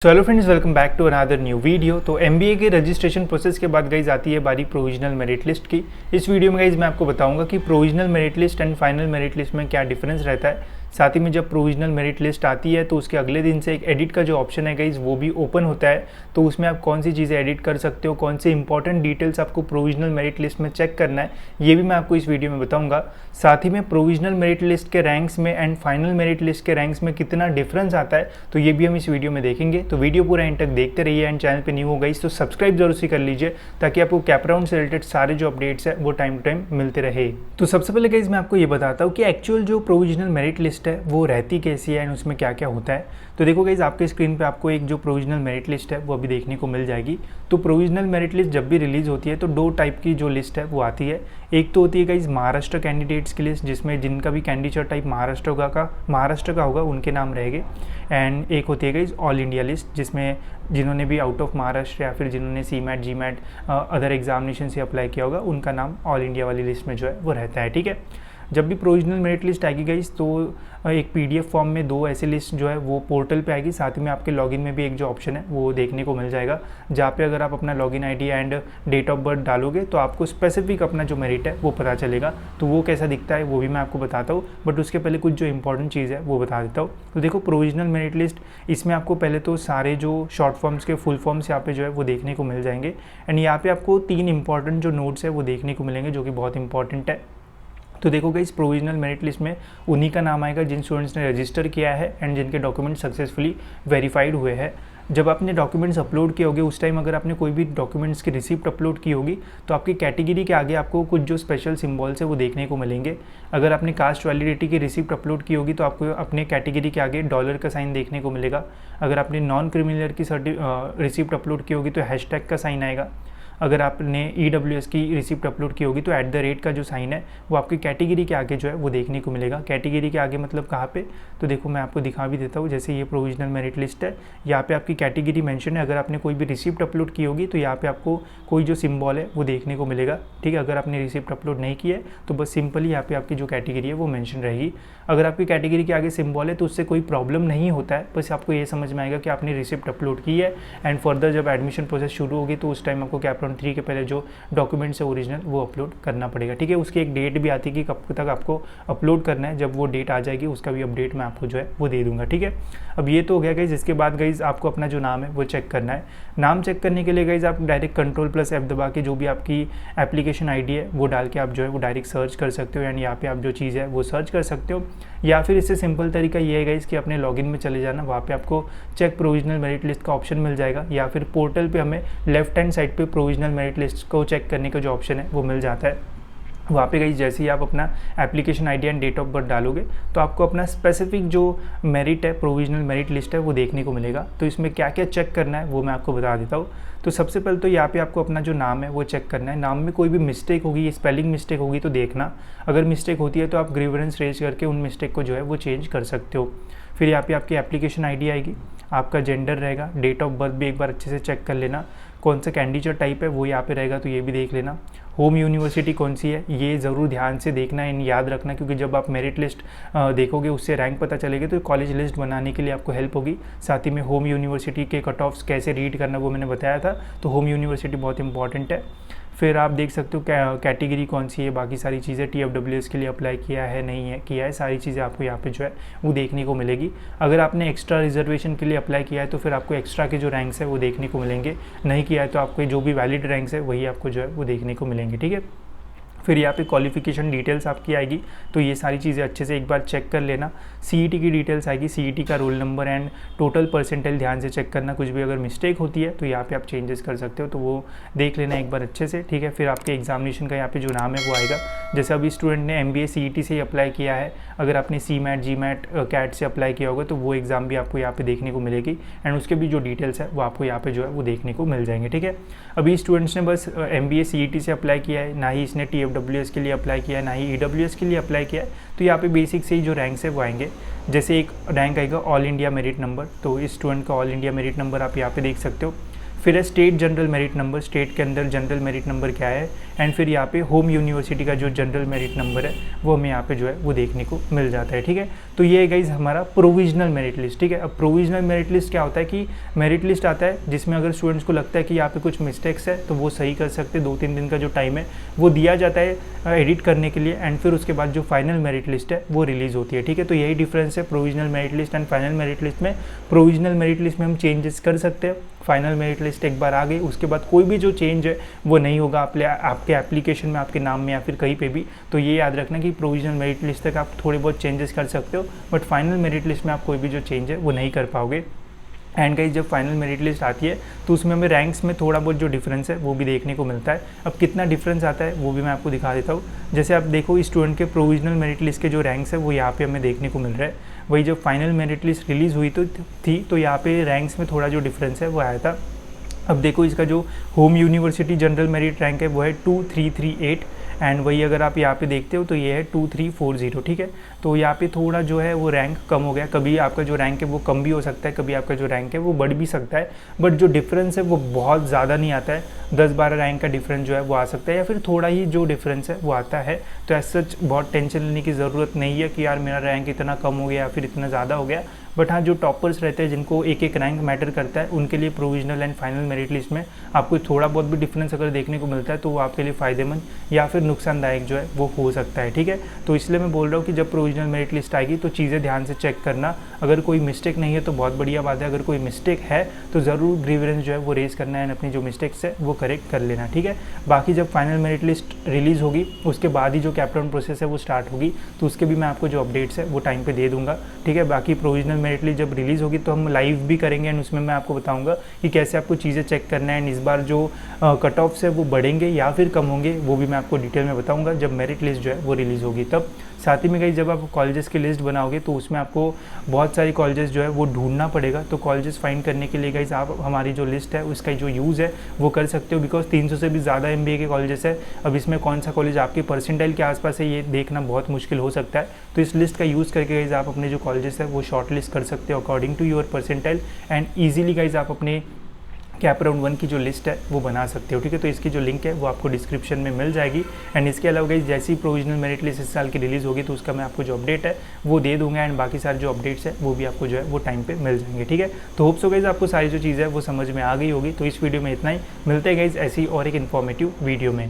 तो hello friends, welcome back to another new video. तो MBA के रजिस्ट्रेशन प्रोसेस के बाद गाइज आती है बारी प्रोविजनल मेरिट लिस्ट की। इस वीडियो में गाइज मैं आपको बताऊंगा कि provisional merit list and final merit list में क्या डिफरेंस रहता है। साथ ही में जब प्रोविजनल मेरिट लिस्ट आती है तो उसके अगले दिन से एक एडिट का जो ऑप्शन है गाइज वो भी ओपन होता है। तो उसमें आप कौन सी चीज़ें एडिट कर सकते हो, कौन से इंपॉर्टेंट डिटेल्स आपको प्रोविजनल मेरिट लिस्ट में चेक करना है, ये भी मैं आपको इस वीडियो में बताऊंगा। साथ ही में प्रोविजनल मेरिट लिस्ट के रैंक्स में एंड फाइनल मेरिट लिस्ट के रैंक्स में कितना डिफरेंस आता है तो ये भी हम इस वीडियो में देखेंगे। तो वीडियो पूरा एंड तक देखते रहिए एंड चैनल पे न्यू हो गाइस तो सब्सक्राइब जरूर से कर लीजिए ताकि आपको कैप राउंड से रिलेटेड सारे जो अपडेट्स है वो टाइम टू टाइम मिलते रहे। तो सबसे पहले गाइस मैं आपको ये बताता हूँ कि एक्चुअल जो प्रोविजनल मेरिट लिस्ट है वो रहती कैसी है एंड उसमें क्या क्या होता है। तो देखो गाइस, आपके स्क्रीन पे आपको एक जो प्रोविजनल मेरिट लिस्ट है वो अभी देखने को मिल जाएगी। तो प्रोविजनल मेरिट लिस्ट जब भी रिलीज होती है तो दो टाइप की जो लिस्ट है वो आती है। एक तो होती है गाइस महाराष्ट्र कैंडिडेट्स की लिस्ट, जिसमें जिनका भी कैंडिडेट टाइप महाराष्ट्र का होगा उनके नाम रहेंगे। एंड एक होती है गाइस ऑल इंडिया लिस्ट, जिसमें जिन्होंने भी आउट ऑफ महाराष्ट्र या फिर जिन्होंने सीमैट जीमैट अदर एग्जामिनेशन से अप्लाई किया होगा उनका नाम ऑल इंडिया वाली लिस्ट में जो है वो रहता है। ठीक है, जब भी प्रोविजनल मेरिट लिस्ट आएगी गाइस तो एक पीडीएफ फॉर्म में दो ऐसी लिस्ट जो है वो पोर्टल पे आएगी। साथ ही में आपके लॉगिन में भी एक जो ऑप्शन है वो देखने को मिल जाएगा, जहाँ पे अगर आप अपना login ID and date of birth डालोगे तो आपको स्पेसिफिक अपना जो मेरिट है वो पता चलेगा। तो वो कैसा दिखता है वो भी मैं आपको बताता हूँ, बट उसके पहले कुछ जो इंपॉर्टेंट चीज़ है वो बता देता हूँ। तो देखो, प्रोविजनल मेरिट लिस्ट इसमें आपको पहले तो सारे जो शॉर्ट फॉर्म्स के फुल फॉर्म्स यहाँ पे जो है वो देखने को मिल जाएंगे। एंड यहाँ पे आपको 3 इंपॉर्टेंट जो नोट्स है वो देखने को मिलेंगे जो कि बहुत इंपॉर्टेंट है। तो देखो गाइस, प्रोविजनल मेरिट लिस्ट में उन्हीं का नाम आएगा जिन स्टूडेंट्स ने रजिस्टर किया है एंड जिनके डॉक्यूमेंट सक्सेसफुली वेरीफाइड हुए हैं। जब आपने डॉक्यूमेंट्स अपलोड किए होंगे उस टाइम अगर आपने कोई भी डॉक्यूमेंट्स की रिसिप्ट अपलोड की होगी तो आपकी कैटेगरी के आगे आपको कुछ जो स्पेशल सिंबल्स है वो देखने को मिलेंगे। अगर आपने कास्ट वैलिडिटी की रिसिप्ट अपलोड की होगी तो आपको अपने कैटेगरी के आगे डॉलर का साइन देखने को मिलेगा। अगर आपने नॉन क्रिमिनल की रिसिप्ट अपलोड की होगी तो हैशटैग का साइन आएगा। अगर आपने EWS की रिसिप्ट अपलोड की होगी तो @ का जो साइन है वो आपकी कैटेगरी के आगे जो है वो देखने को मिलेगा। कैटेगरी के आगे मतलब कहाँ पे, तो देखो मैं आपको दिखा भी देता हूँ। जैसे ये प्रोविजनल मेरिट लिस्ट है, यहाँ पे आपकी कैटेगरी मेंशन है। अगर आपने कोई भी रिसिप्ट अपलोड की होगी तो यहाँ पे आपको कोई जो सिंबल है वो देखने को मिलेगा। ठीक है, अगर आपने रिसिप्ट अपलोड नहीं की है तो बस सिंपली यहाँ पे आपकी जो कैटेगरी है वो मेंशन रहेगी। अगर आपकी कैटेगरी के आगे सिंबल है तो उससे कोई प्रॉब्लम नहीं होता है, बस आपको ये समझ में आएगा कि आपने रिसिप्ट अपलोड की है। एंड फर्दर जब एडमिशन प्रोसेस शुरू होगी तो उस टाइम आपको कैप राउंड 3 के पहले जो डॉक्यूमेंट्स है ओरिजिनल वो अपलोड करना पड़ेगा। ठीक है, उसकी एक डेट भी आती है कि कब तक आपको अपलोड करना है। जब वो डेट आ जाएगी उसका भी अपडेट मैं आपको जो है वो दे दूंगा। ठीक है, अब ये तो हो गया गाइज। इसके बाद गाइज आपको अपना जो नाम है वो चेक करना है। नाम चेक करने के लिए गाइज आप डायरेक्ट Ctrl+F दबा के जो भी आपकी एप्लीकेशन आईडी है वो डाल के आप जो है वो डायरेक्ट सर्च कर सकते हो। यानी यहाँ पे आप जो चीज़ है वो सर्च कर सकते हो, या फिर इससे सिंपल तरीका ये है गाइज कि अपने लॉगिन में चले जाना, वहाँ पे आपको चेक प्रोविजनल मेरिट लिस्ट का ऑप्शन मिल जाएगा। या फिर पोर्टल पे हमें लेफ्ट हैंड साइड पे प्रोविजनल मेरिट लिस्ट को चेक करने का जो ऑप्शन है वो मिल जाता है। वहाँ पे गाइस जैसे ही आप अपना application ID and date of birth डालोगे तो आपको अपना स्पेसिफिक जो मेरिट है, प्रोविजनल मेरिट लिस्ट है वो देखने को मिलेगा। तो इसमें क्या क्या चेक करना है वो मैं आपको बता देता हूँ। तो सबसे पहले तो यहाँ पे आपको अपना जो नाम है वो चेक करना है। नाम में कोई भी मिस्टेक होगी, स्पेलिंग मिस्टेक होगी तो देखना। अगर मिस्टेक होती है तो आप ग्रीवेंस रेज करके उन मिस्टेक को जो है वो चेंज कर सकते हो। फिर यहाँ पे आपकी एप्लीकेशन आईडी आएगी, आपका जेंडर रहेगा, डेट ऑफ बर्थ भी एक बार अच्छे से चेक कर लेना। कौन सा कैंडिडेट टाइप है वो यहाँ पे रहेगा तो ये भी देख लेना। होम यूनिवर्सिटी कौन सी है ये ज़रूर ध्यान से देखना है, याद रखना, क्योंकि जब आप मेरिट लिस्ट देखोगे उससे रैंक पता चलेगा तो कॉलेज लिस्ट बनाने के लिए आपको हेल्प होगी। साथ ही में होम यूनिवर्सिटी के कट ऑफ्स कैसे रीड करना वो मैंने बताया था, तो होम यूनिवर्सिटी बहुत इंपॉर्टेंट है। फिर आप देख सकते हो कैटेगरी कौन सी है, बाकी सारी चीज़ें TFWS के लिए अप्लाई किया है नहीं है किया है, सारी चीज़ें आपको यहाँ पे जो है वो देखने को मिलेगी। अगर आपने एक्स्ट्रा रिजर्वेशन के लिए अप्लाई किया है तो फिर आपको एक्स्ट्रा के जो रैंक्स है वो देखने को मिलेंगे। नहीं किया है तो आपको जो भी वैलिड रैंक्स है वही आपको जो है वो देखने को मिलेंगे। ठीक है, फिर यहाँ पे क्वालिफिकेशन डिटेल्स आपकी आएगी, तो ये सारी चीज़ें अच्छे से एक बार चेक कर लेना। CET की डिटेल्स आएगी, CET का roll number and total percentage ध्यान से चेक करना। कुछ भी अगर मिस्टेक होती है तो यहाँ पे आप चेंजेस कर सकते हो, तो वो देख लेना एक बार अच्छे से। ठीक है, फिर आपके एग्जामिनेशन का यहाँ पे जो नाम है वो आएगा। जैसे अभी स्टूडेंट ने MBA CET से ही अप्लाई किया है, अगर आपने CMAT GMAT CAT से अप्लाई किया होगा तो वो एग्ज़ाम भी आपको यहाँ पे देखने को मिलेगी। एंड उसके भी जो डिटेल्स है वो आपको यहाँ पे जो है वो देखने को मिल जाएंगे। ठीक है, अभी स्टूडेंट्स ने बस MBA CET से अप्लाई किया है, ना ही इसने TFWS के लिए अप्लाई किया है, ना ही EWS के लिए अप्लाई किया है, तो यहाँ पे बेसिक से ही जो रैंक्स है वो आएंगे। जैसे एक रैंक आएगा ऑल इंडिया मेरिट नंबर, तो इस स्टूडेंट का ऑल इंडिया मेरिट नंबर आप यहाँ पे देख सकते हो। फिर है state general merit number, state के अंदर जनरल मेरिट नंबर क्या है, एंड फिर यहाँ पे होम यूनिवर्सिटी का जो जनरल मेरिट नंबर है वो हमें यहाँ पे जो है वो देखने को मिल जाता है। ठीक है, तो ये है गाइज हमारा प्रोविजनल मेरिट लिस्ट। ठीक है, अब प्रोविजनल मेरिट लिस्ट क्या होता है कि मेरिट लिस्ट आता है जिसमें अगर स्टूडेंट्स को लगता है कि यहाँ पे कुछ मिस्टेक्स है तो वो सही कर सकते, 2-3 दिन का जो टाइम है वो दिया जाता है एडिट करने के लिए, एंड फिर उसके बाद जो फाइनल मेरिट लिस्ट है वो रिलीज़ होती है। ठीक है, तो यही डिफरेंस है provisional merit list and final merit list में। प्रोविजनल मेरिट लिस्ट में हम चेंजेस कर सकते हैं, फाइनल मेरिट लिस्ट एक बार आ गई उसके बाद कोई भी जो चेंज है वो नहीं होगा आपके एप्लीकेशन में, आपके नाम में या फिर कहीं पे भी। तो ये याद रखना कि प्रोविजनल मेरिट लिस्ट तक आप थोड़े बहुत चेंजेस कर सकते हो, बट फाइनल मेरिट लिस्ट में आप कोई भी जो चेंज है वो नहीं कर पाओगे। एंड गाइस जब फाइनल मेरिट लिस्ट आती है तो उसमें हमें रैंक्स में थोड़ा बहुत जो डिफरेंस है वो भी देखने को मिलता है। अब कितना डिफरेंस आता है वो भी मैं आपको दिखा देता हूँ। जैसे आप देखो स्टूडेंट के प्रोविजनल मेरिट लिस्ट के जो रैंक्स है वो यहाँ पे हमें देखने को मिल रहा है। वही जब फाइनल मेरिट लिस्ट रिलीज़ हुई तो यहाँ पे रैंक्स में थोड़ा जो डिफरेंस है वो आया था। अब देखो इसका जो home university general merit rank है वो है 2338, एंड वही अगर आप यहाँ पे देखते हो तो ये है 2340। ठीक है, तो यहाँ पे थोड़ा जो है वो रैंक कम हो गया। कभी आपका जो रैंक है वो कम भी हो सकता है, कभी आपका जो रैंक है वो बढ़ भी सकता है, बट जो डिफरेंस है वो बहुत ज़्यादा नहीं आता है। 10-12 रैंक का डिफरेंस जो है वो आ सकता है या फिर थोड़ा ही जो डिफरेंस है वो आता है। तो ऐसा सच बहुत टेंशन लेने की ज़रूरत नहीं है कि यार मेरा रैंक इतना कम हो गया या फिर इतना ज़्यादा हो गया। बट हाँ, जो टॉपर्स रहते हैं जिनको एक एक रैंक मैटर करता है उनके लिए provisional and final merit list में आपको थोड़ा बहुत भी डिफरेंस अगर देखने को मिलता है तो वो आपके लिए फ़ायदेमंद या फिर नुकसानदायक जो है वो हो सकता है। ठीक है, तो इसलिए मैं बोल रहा हूँ कि जब प्रोविजनल मेरिट लिस्ट आएगी तो चीज़ें ध्यान से चेक करना। अगर कोई मिस्टेक नहीं है तो बहुत बढ़िया बात है, अगर कोई मिस्टेक है तो ज़रूर ग्रीवेंस जो है वो रेज करना है एंड अपनी जो मिस्टेक्स है वो करेक्ट कर लेना। ठीक है, बाकी जब फाइनल मेरिट लिस्ट रिलीज़ होगी उसके बाद ही जो कैपटाउन प्रोसेस है वो स्टार्ट होगी, तो उसके भी मैं आपको जो अपडेट्स है वो टाइम पे दे दूंगा। ठीक है, बाकी प्रोविजनल मेरिट लिस्ट जब रिलीज़ होगी तो हम लाइव भी करेंगे एंड उसमें मैं आपको बताऊंगा कि कैसे आपको चीज़ें चेक करना है, एंड इस बार जो कट ऑफ्स है वो बढ़ेंगे या फिर कम होंगे वो भी मैं आपको डिटेल में बताऊंगा जब मेरिट लिस्ट जो है वो रिलीज़ होगी तब। साथ ही में कहीं जब आप कॉलेजेस की लिस्ट बनाओगे तो उसमें आपको बहुत सारी कॉलेजेस जो है वो ढूंढना पड़ेगा। तो कॉलेजेस फाइंड करने के लिए गाइस आप हमारी जो लिस्ट है उसका जो यूज़ है वो कर सकते हो, बिकॉज 300 से भी ज़्यादा MBA के कॉलेजेस है। अब इसमें कौन सा कॉलेज आपके परसेंटाइल के आसपास है ये देखना बहुत मुश्किल हो सकता है। तो इस लिस्ट का यूज़ करके गाइस आप अपने जो कॉलेजेस है वो शॉर्ट लिस्ट कर सकते हो according to your percentile, and easily guys आप अपने कैप राउंड 1 की जो लिस्ट है वो बना सकते हो। ठीक है, तो इसकी जो लिंक है वो आपको डिस्क्रिप्शन में मिल जाएगी। एंड इसके अलावा गाइस जैसी प्रोविजनल मेरिट लिस्ट इस साल की रिलीज़ होगी तो उसका मैं आपको जो अपडेट है वो दे दूंगा, एंड बाकी सारे जो अपडेट्स है वो भी आपको जो है वो टाइम पे मिल जाएंगे। ठीक है, तो होप सो गाइस आपको सारी जो चीज़ है वो समझ में आ गई होगी। तो इस वीडियो में इतना ही, मिलते हैं गाइस ऐसी और एक इन्फॉर्मेटिव वीडियो में।